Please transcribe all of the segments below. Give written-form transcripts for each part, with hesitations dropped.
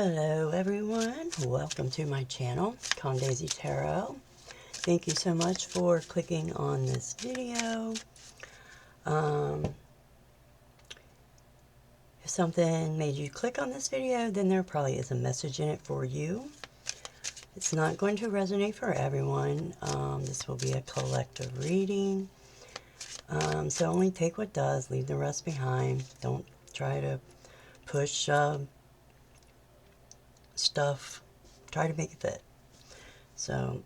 Hello everyone, welcome to my channel, Daisy Tarot. Thank you so much for clicking on this video. If something made you click on this video, then there probably is a message in it for you. It's not going to resonate for everyone. This will be a collective reading. So only take what does, leave the rest behind. Don't try to push stuff, try to make it fit. So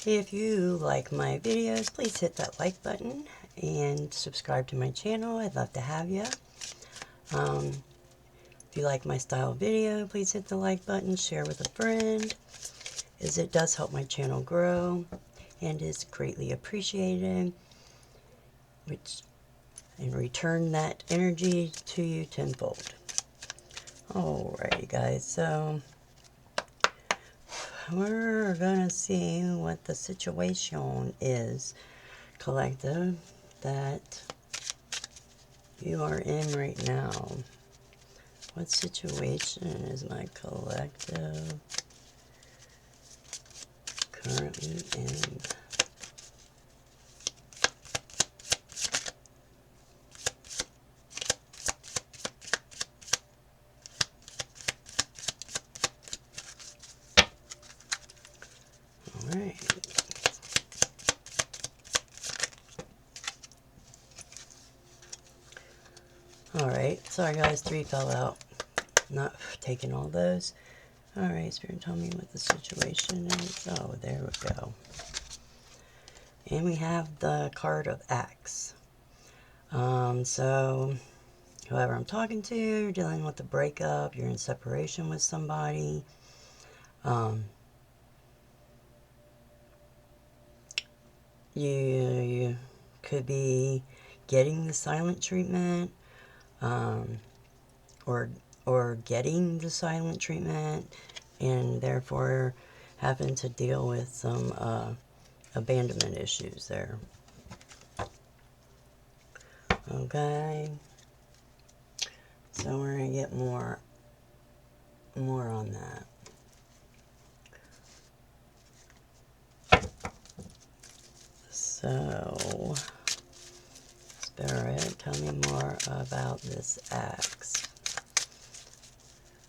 if you like my videos, please hit that like button and subscribe to my channel. I'd love to have you. If you like my style of video, please hit the like button, share with a friend, as it does help my channel grow and is greatly appreciated, which and return that energy to you tenfold. Alrighty guys, so we're gonna see what the situation is, collective, that you are in right now. What situation is my collective currently in? Alright, sorry guys, 3 fell out. Not taking all those. Alright, Spirit, tell me what the situation is. Oh, there we go. And we have the card of Axe. So, whoever I'm talking to, you're dealing with a breakup, you're in separation with somebody. You could be getting the silent treatment, or getting the silent treatment, and therefore having to deal with some abandonment issues there. Okay, so we're gonna get more on that. So, Spirit, tell me more about this Axe.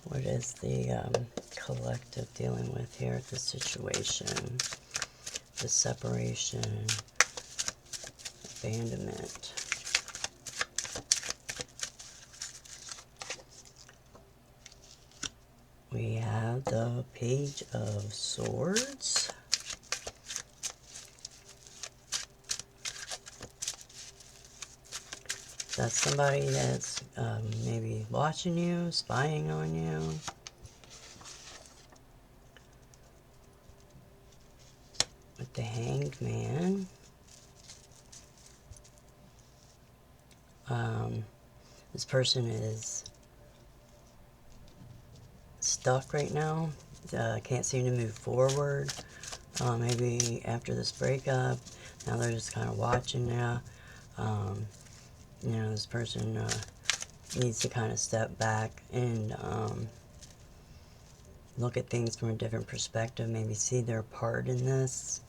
What is the collective dealing with here at the situation? The separation, abandonment. We have the Page of Swords. That's somebody that's maybe watching you, spying on you. With the Hanged Man. This person is stuck right now. Can't seem to move forward. Maybe after this breakup, now they're just kind of watching now. You know, this person needs to kind of step back and look at things from a different perspective, maybe see their part in this.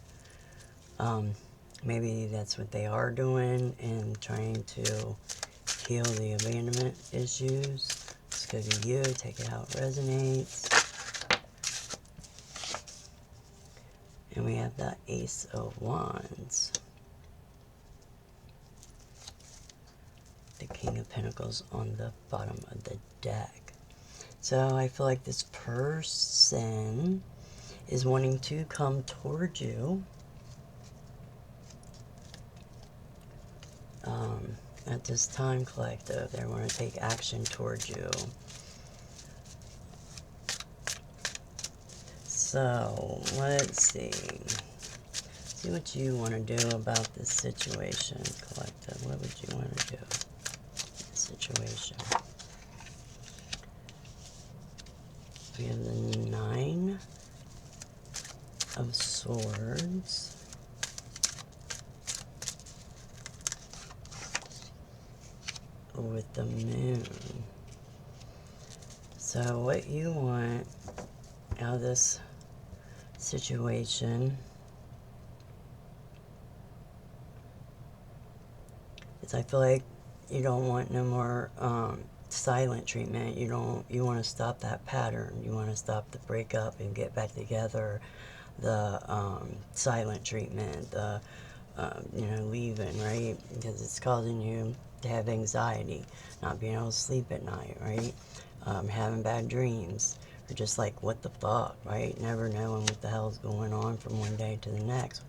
Maybe that's what they are doing and trying to heal the abandonment issues. This could be you, take it how it resonates. And we have the Ace of Wands. The King of Pentacles on the bottom of the deck. So I feel like this person is wanting to come toward you. At this time, collective, they want to take action toward you. So, let's see. See what you want to do about this situation, collective. What would you want to do? Situation. We have the 9 of Swords. with the moon. So what you want out of this situation is, I feel like you don't want no more silent treatment. You want to stop that pattern. You want to stop the breakup and get back together. The silent treatment, the leaving, right? Because it's causing you to have anxiety, not being able to sleep at night, right? Having bad dreams, or just like, what the fuck, right? Never knowing what the hell's going on from one day to the next.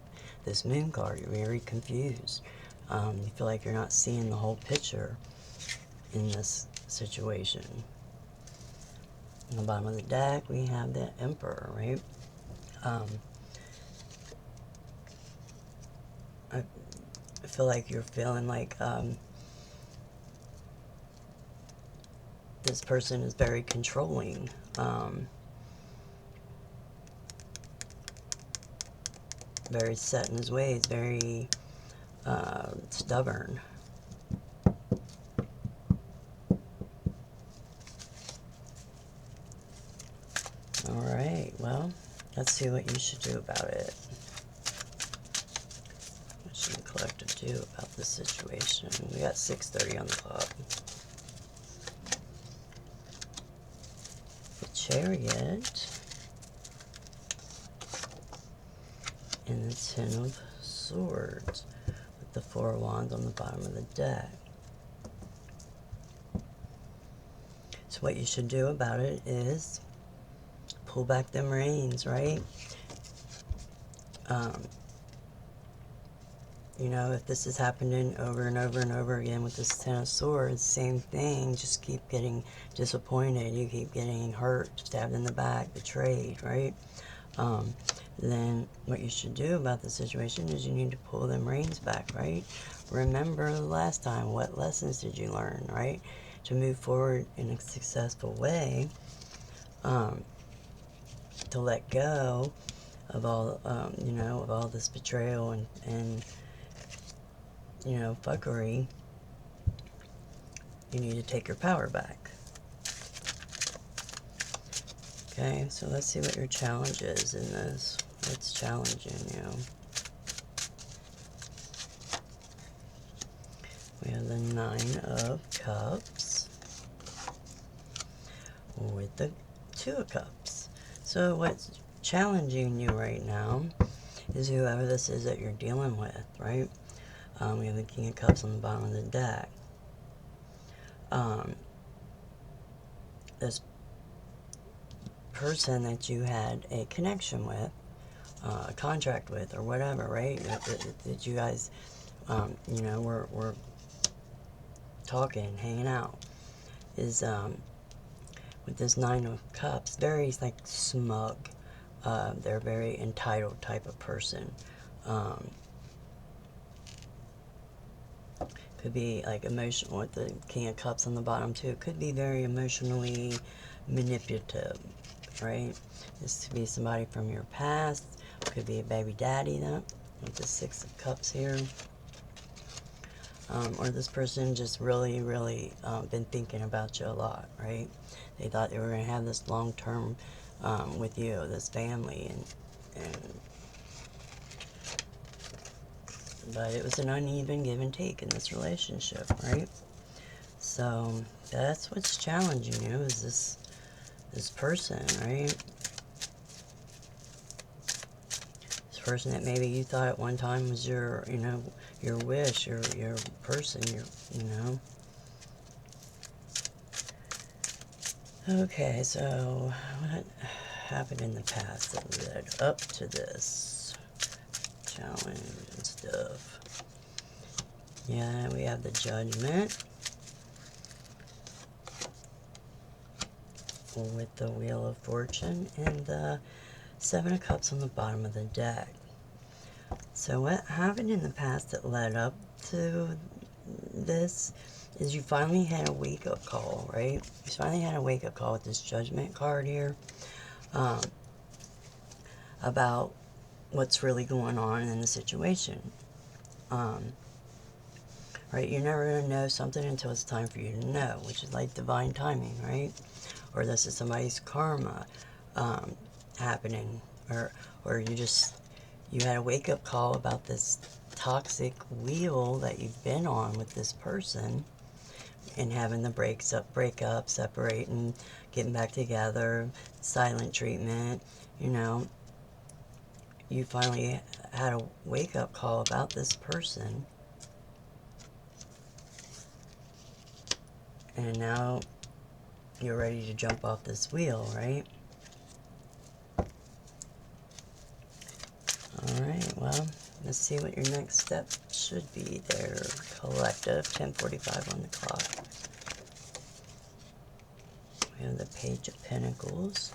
This moon card, you're very confused. You feel like you're not seeing the whole picture in this situation. On the bottom of the deck, we have the Emperor, right? I feel like you're feeling like this person is very controlling. Very set in his ways, very stubborn. Alright, well, let's see what you should do about it. What should the collective do about this situation? We got 6:30 on the clock. The Chariot. And the Ten of Swords. With the Four of Wands on the bottom of the deck. So what you should do about it is pull back them reins, right? If this is happening over and over and over again with this Ten of Swords, same thing, just keep getting disappointed, you keep getting hurt, stabbed in the back, betrayed, right? Then what you should do about the situation is you need to pull them reins back, right? Remember the last time, what lessons did you learn, right? To move forward in a successful way, to let go of all, of all this betrayal and fuckery, you need to take your power back. Okay, so let's see what your challenge is in this. What's challenging you? We have the Nine of Cups with the Two of Cups. So what's challenging you right now is whoever this is that you're dealing with, right? We have the King of Cups on the bottom of the deck. This person that you had a connection with, a contract with, or whatever, right? That you guys, were talking, hanging out, is with this Nine of Cups, very like smug. They're a very entitled type of person. Could be like emotional with the King of Cups on the bottom too. Could be very emotionally manipulative, right? This could be somebody from your past. Could be a baby daddy, though, with the Six of Cups here. Or this person just really, really been thinking about you a lot, right? They thought they were going to have this long-term with you, this family, but it was an uneven give and take in this relationship, right? So that's what's challenging you, is this person, right? This person that maybe you thought at one time was your, your wish, your person, Okay, so what happened in the past that led up to this challenge and stuff? Yeah, we have the Judgment with the Wheel of Fortune and the Seven of Cups on the bottom of the deck. So what happened in the past that led up to this is you finally had a wake-up call, right? You finally had a wake-up call with this Judgment card here, about what's really going on in the situation. right? You're never going to know something until it's time for you to know, which is like divine timing, right? Or this is somebody's karma happening, or you had a wake-up call about this toxic wheel that you've been on with this person, and having the break up, separating, getting back together, silent treatment, you know. You finally had a wake-up call about this person, and now you're ready to jump off this wheel, right? Alright, well, let's see what your next step should be there, collective. 10:45 on the clock. We have the Page of Pentacles.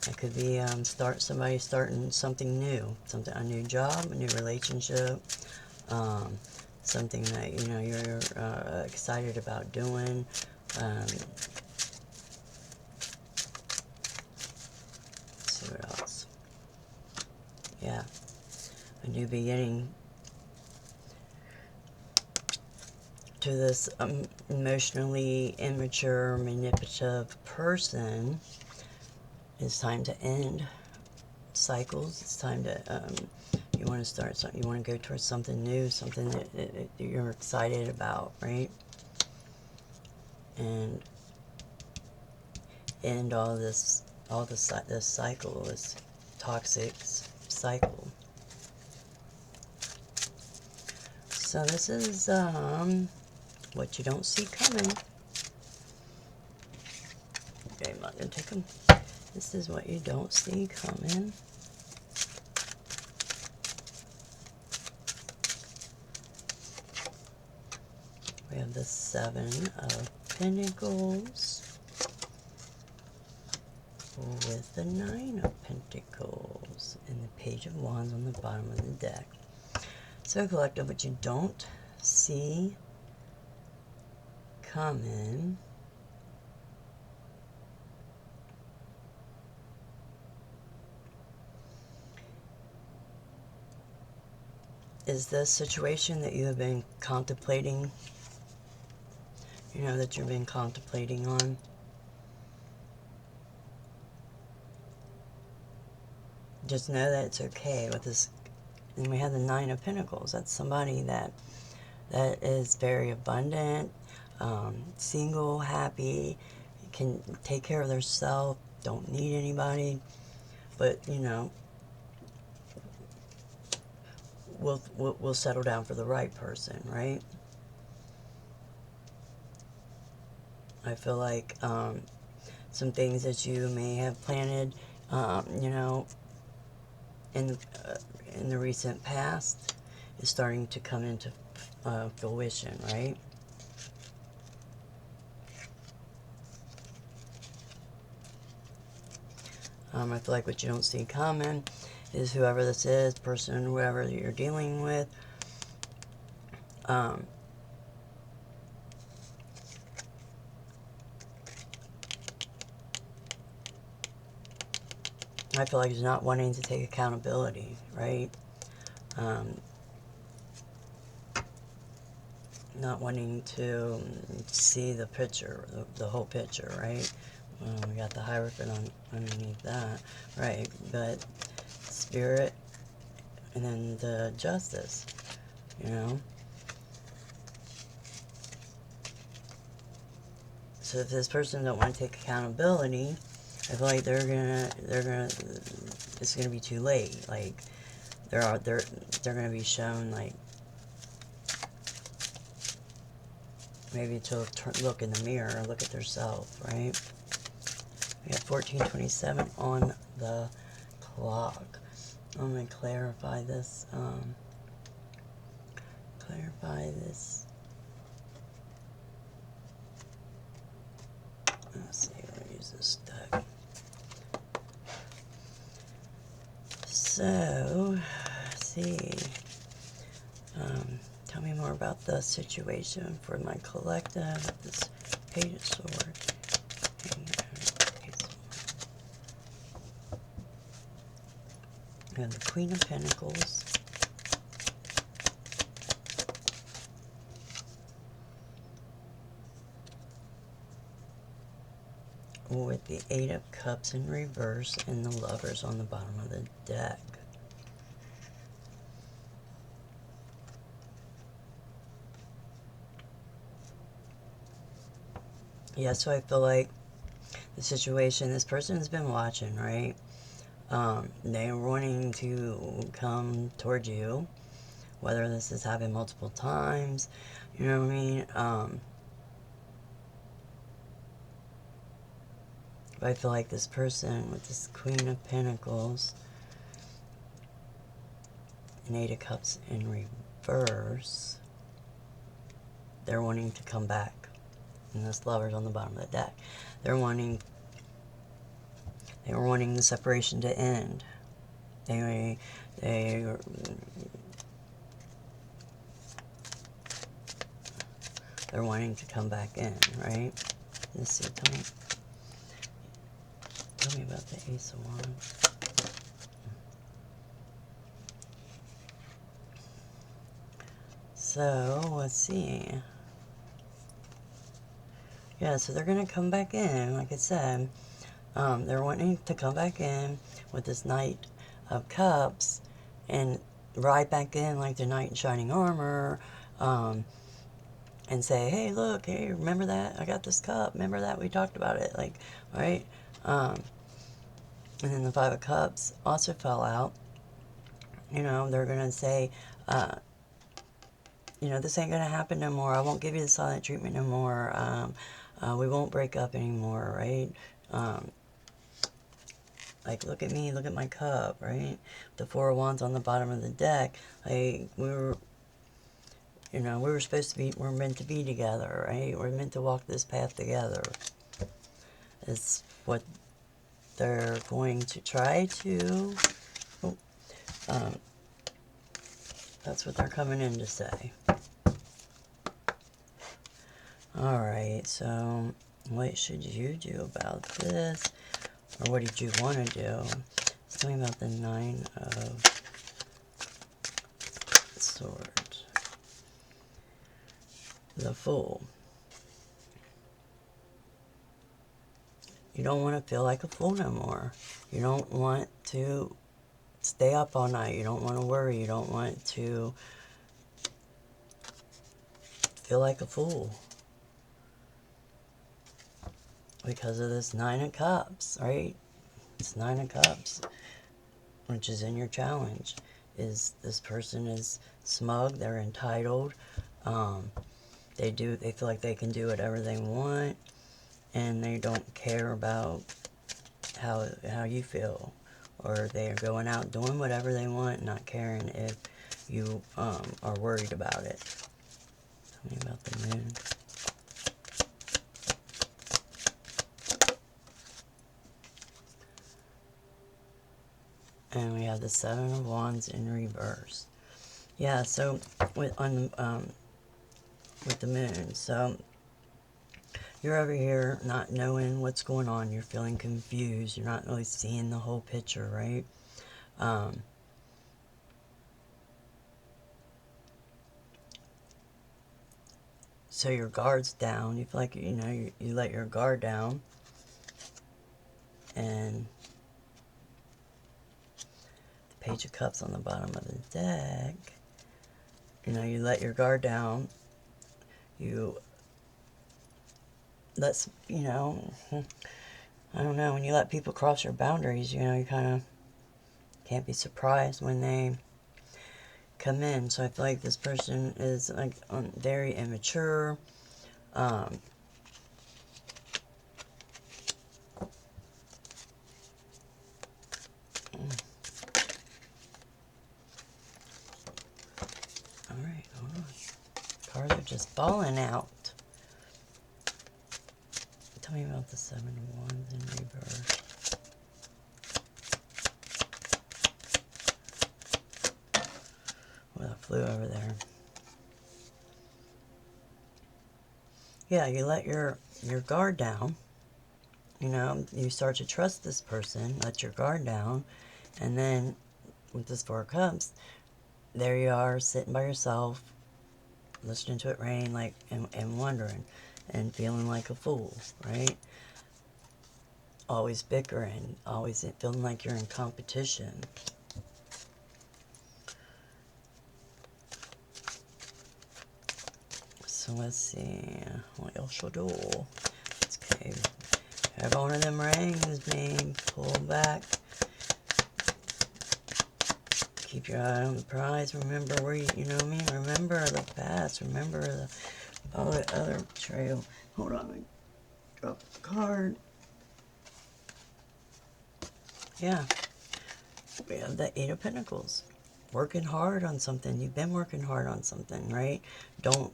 It could be somebody starting something new, a new job, a new relationship, something that you're excited about doing. Let's see what else. Yeah, a new beginning to this emotionally immature, manipulative person. It's time to end cycles. It's time to, you want to start something, you want to go towards something new, something that you're excited about, right? And end this cycle, this toxic cycle. So this is what you don't see coming. Okay, I'm not going to take them. This is what you don't see coming. We have the Seven of Pentacles with the Nine of Pentacles and the Page of Wands on the bottom of the deck. So collective, what you don't see coming is this situation that you have been contemplating, that you've been contemplating on. Just know that it's okay with this. And we have the Nine of Pentacles. That's somebody that is very abundant, single, happy, can take care of themselves, don't need anybody, but we'll settle down for the right person, right? I feel like some things that you may have planted, in the recent past is starting to come into fruition, right? I feel like what you don't see coming is whoever this is, person, whoever you're dealing with, I feel like he's not wanting to take accountability, right? Not wanting to see the picture, the whole picture, right? We got the Hierophant underneath that, right? But Spirit, and then the Justice, So if this person don't want to take accountability, I feel like it's gonna be too late. Like they're gonna be shown, like, maybe to look in the mirror, look at themselves, right? We have 14:27 on the clock. I'm gonna clarify this. Let's see. Let me use this deck. So, let's see. Tell me more about the situation for my collective. This Page of Swords. We have the Queen of Pentacles. With the Eight of Cups in reverse and the Lovers on the bottom of the deck. Yeah, so I feel like the situation, this person has been watching, right? They're wanting to come towards you, whether this has happened multiple times, you know what I mean? I feel like this person with this Queen of Pentacles and Eight of Cups in reverse, they're wanting to come back. And this Lover's on the bottom of the deck. They were wanting the separation to end. They're wanting to come back in, right? Let's see, tell me about the Ace of Wands. So, let's see. Yeah, so they're going to come back in, like I said. They're wanting to come back in with this Knight of Cups and ride back in like the Knight in Shining Armor, and say, hey, look, hey, remember that? I got this cup. Remember that? We talked about it. Like, right? And then the Five of Cups also fell out. You know, they're going to say, you know, this ain't going to happen no more. I won't give you the silent treatment no more. We won't break up anymore, right? Like, look at me, look at my cup, right? The Four of Wands on the bottom of the deck. Like, you know, we were supposed to be, we're meant to be together, right? We're meant to walk this path together. It's what they're going to try to, that's what they're coming in to say. Alright, so what should you do about this? Or what did you want to do? Tell me about the Nine of Swords. The Fool. You don't want to feel like a fool no more. You don't want to stay up all night. You don't want to worry. You don't want to feel like a fool. Because of this Nine of Cups, right? It's Nine of Cups, which is in your challenge. Is this person is smug, they're entitled, they feel like they can do whatever they want, and they don't care about how you feel, or they are going out doing whatever they want, not caring if you are worried about it. Tell me about the Moon. And we have the Seven of Wands in reverse. Yeah, so with the Moon, so you're over here not knowing what's going on. You're feeling confused. You're not really seeing the whole picture, right? So your guard's down. You feel like, you know, you let your guard down. And the Page of Cups on the bottom of the deck. You know, you let your guard down. You know, I don't know, when you let people cross your boundaries, you know, you kind of can't be surprised when they come in. So I feel like this person is like very immature. Alright, hold on. Cards are just falling out. Tell me about the Seven of Wands in reverse. Well, I flew over there. Yeah, you let your guard down. You know, you start to trust this person, let your guard down, and then with this Four of Cups, there you are sitting by yourself, listening to it rain, like, and wondering and feeling like a fool, right? Always bickering, always feeling like you're in competition. So let's see what else you'll do. Okay, have one of them rings, man. Pull back. Keep your eye on the prize. Remember where you know what I mean? Remember the past. Remember the other trail. Hold on, I dropped the card. Yeah, we have the Eight of Pentacles. Working hard on something. You've been working hard on something, right? Don't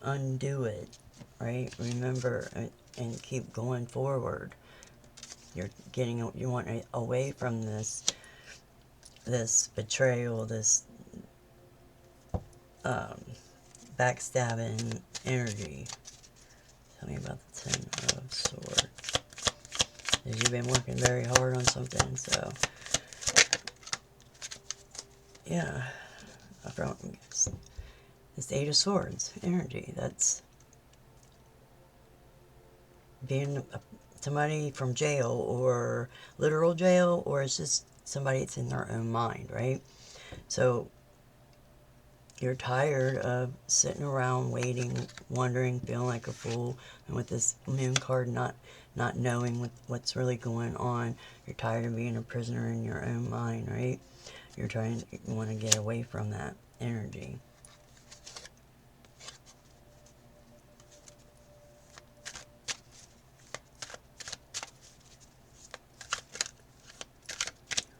undo it, right? Remember and keep going forward. You want away from this betrayal, this backstabbing energy. Tell me about the Ten of Swords. Because you've been working very hard on something, so yeah. This Eight of Swords energy. That's being somebody from jail, or literal jail, or it's just somebody that's in their own mind, right? So you're tired of sitting around waiting, wondering, feeling like a fool, and with this Moon card, not knowing what's really going on. You're tired of being a prisoner in your own mind, right? You want to get away from that energy.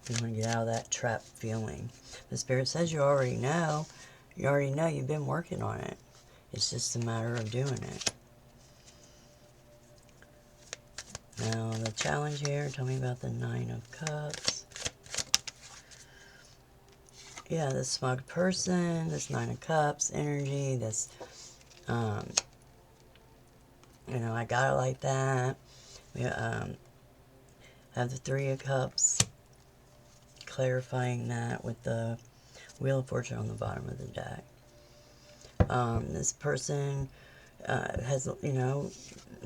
You want to get out of that trapped feeling. The Spirit says you already know. You already know. You've been working on it. It's just a matter of doing it. Now, the challenge here, tell me about the Nine of Cups. Yeah, this smug person, this Nine of Cups energy, this, you know, I got it like that. We have the Three of Cups, clarifying that with the Wheel of Fortune on the bottom of the deck. This person has, you know,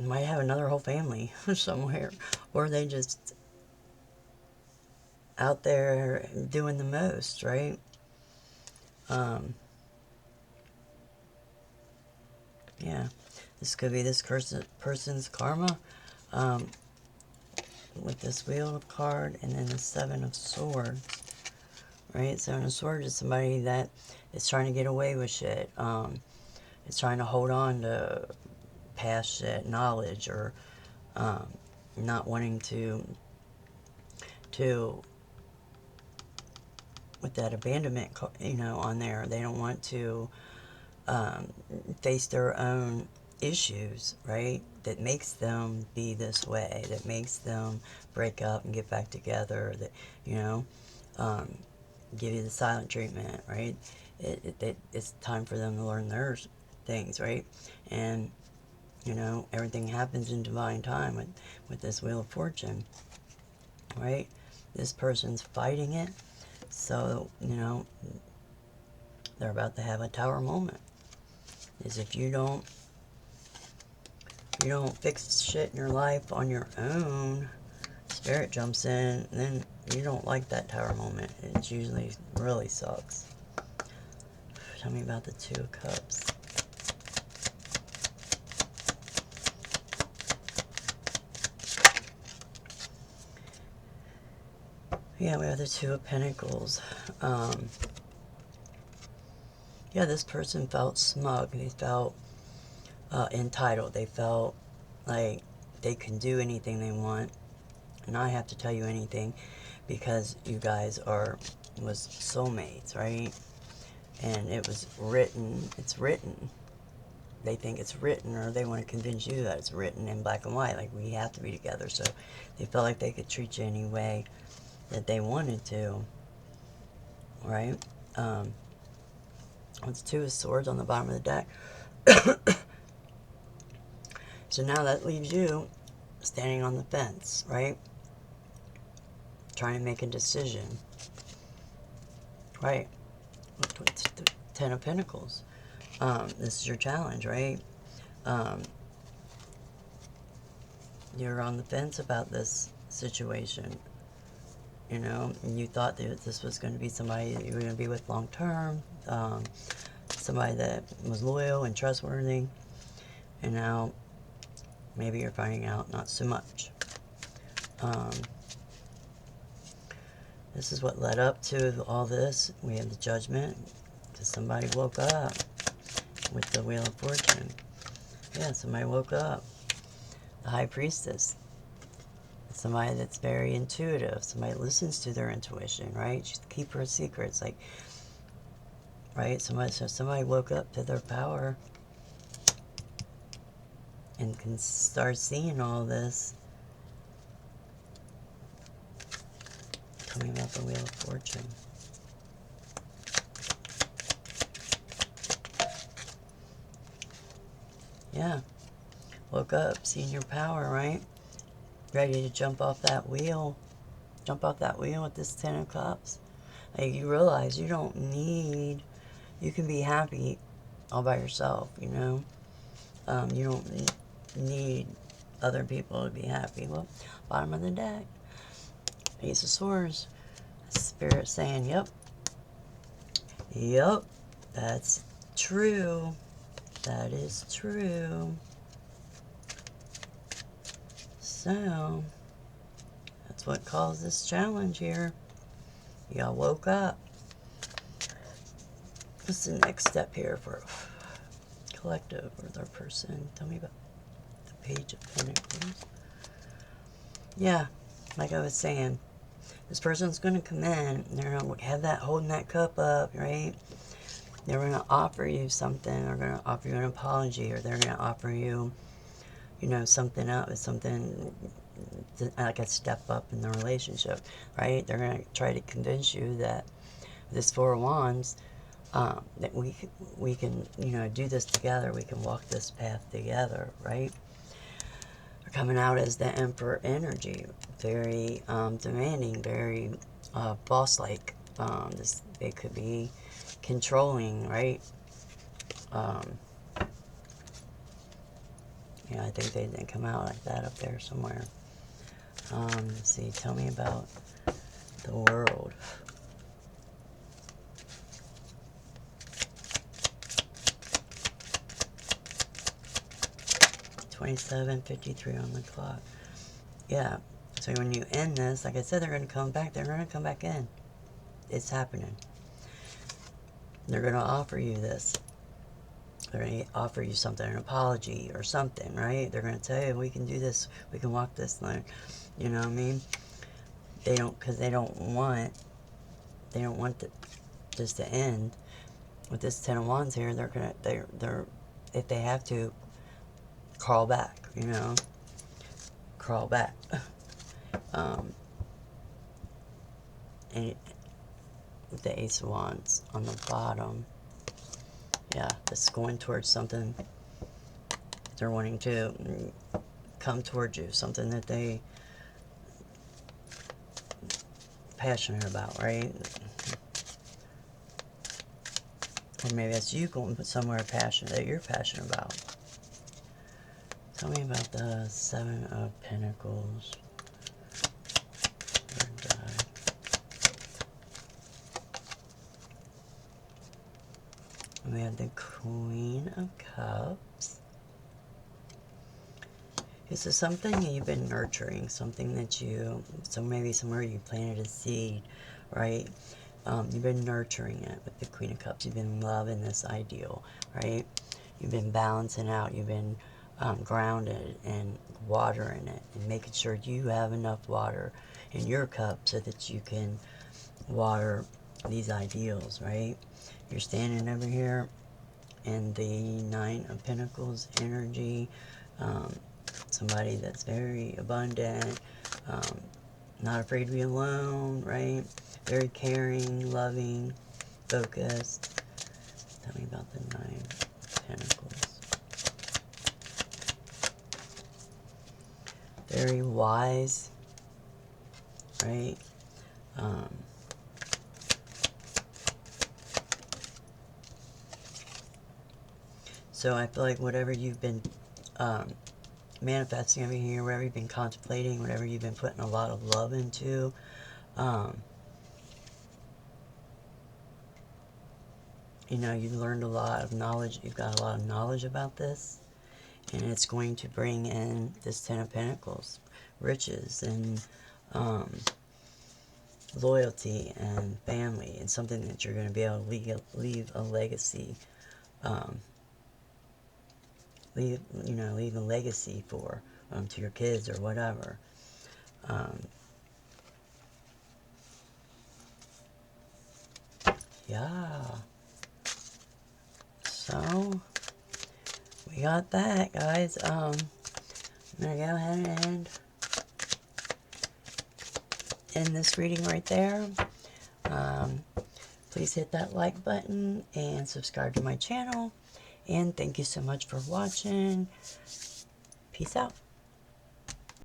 might have another whole family somewhere, or they just out there doing the most, right? Yeah, this could be this person's karma with this Wheel of card, and then the Seven of Swords, right? Seven of Swords is somebody that is trying to get away with shit. Is trying to hold on to past shit, knowledge, or not wanting to with that abandonment, you know, on there. They don't want to face their own issues, right? That makes them be this way, that makes them break up and get back together, that, you know, give you the silent treatment, right? It's time for them to learn their things, right? And, you know, everything happens in divine time with this Wheel of Fortune, right? This person's fighting it, so, you know, they're about to have a tower moment. Is if you don't fix shit in your life on your own, Spirit jumps in, and then you don't like that tower moment. It usually really sucks. Tell me about the Two of Cups. Yeah, we have the Two of Pentacles. Yeah, this person felt smug. They felt entitled. They felt like they can do anything they want. And I have to tell you anything, because you guys was soulmates, right? And it was written. It's written. They think it's written, or they want to convince you that it's written in black and white, like we have to be together. So they felt like they could treat you any way that they wanted to, right? With Two of Swords on the bottom of the deck. So now that leaves you standing on the fence, right? Trying to make a decision. right? Ten of Pentacles. This is your challenge, right? You're on the fence about this situation, you know, and you thought that this was going to be somebody that you were going to be with long term, somebody that was loyal and trustworthy, and now maybe you're finding out not so much. This is what led up to all this. We have the Judgment, because somebody woke up with the Wheel of Fortune. Yeah, somebody woke up. The High Priestess. Somebody that's very intuitive. Somebody that listens to their intuition, right? She's the keeper of secrets. Like, right? Somebody woke up to their power and can start seeing all this. Tell me about the Wheel of Fortune. Yeah. Woke up, seeing your power, right? Ready to jump off that wheel. Jump off that wheel with this Ten of Cups. Like, you realize you don't need... You can be happy all by yourself, you know? You don't need other people to be happy. Well, bottom of the deck. Ace of Swords. Spirit saying, yep. Yep. That's true. That is true. So, that's what caused this challenge here. Y'all woke up. What's the next step here for collective or their person? Tell me about the Page of Pentacles. Yeah, like I was saying, this person's going to come in, and they're going to have that, holding that cup up, right? They're going to offer you something. They're going to offer you an apology, or they're going to offer you, you know, something else, something like a step up in the relationship, right? They're going to try to convince you that this Four of Wands, that we can, you know, do this together. We can walk this path together, right? They're coming out as the Emperor energy, very demanding, very boss-like. They could be controlling, right? Yeah, I think they didn't come out like that up there somewhere. Let's see, tell me about the World. $27:53 on the clock. Yeah, so when you end this, like I said, they're going to come back. They're going to come back in. It's happening. They're going to offer you this. They're going to offer you something, an apology or something, right? They're going to tell you, we can do this. We can walk this line. You know what I mean? They don't, because they don't want this to end. With this Ten of Wands here, they're if they have to, crawl back, you know? Crawl back. And with the Ace of Wands on the bottom, yeah, it's going towards something they're wanting to come towards you, something that they passionate about, right? Or maybe that's you going somewhere passionate that you're passionate about. Tell me about the Seven of Pentacles. We have the Queen of Cups. This is something that you've been nurturing, something that so maybe somewhere you planted a seed, right? You've been nurturing it with the Queen of Cups. You've been loving this ideal, right? You've been balancing out. You've been grounded and watering it and making sure you have enough water in your cup so that you can water these ideals, right? You're standing over here in the Nine of Pentacles energy. Somebody that's very abundant, not afraid to be alone, right? Very caring, loving, focused. Tell me about the Nine of Pentacles. Very wise, right? So I feel like whatever you've been manifesting over here, whatever you've been contemplating, whatever you've been putting a lot of love into, you know, you learned a lot of knowledge. You've got a lot of knowledge about this. And it's going to bring in this Ten of Pentacles, riches and loyalty and family, and something that you're going to be able to leave a legacy, leave a legacy for to your kids or whatever. Yeah. So we got that, guys. I'm gonna go ahead and end this reading right there. Please hit that like button and subscribe to my channel. And thank you so much for watching. Peace out.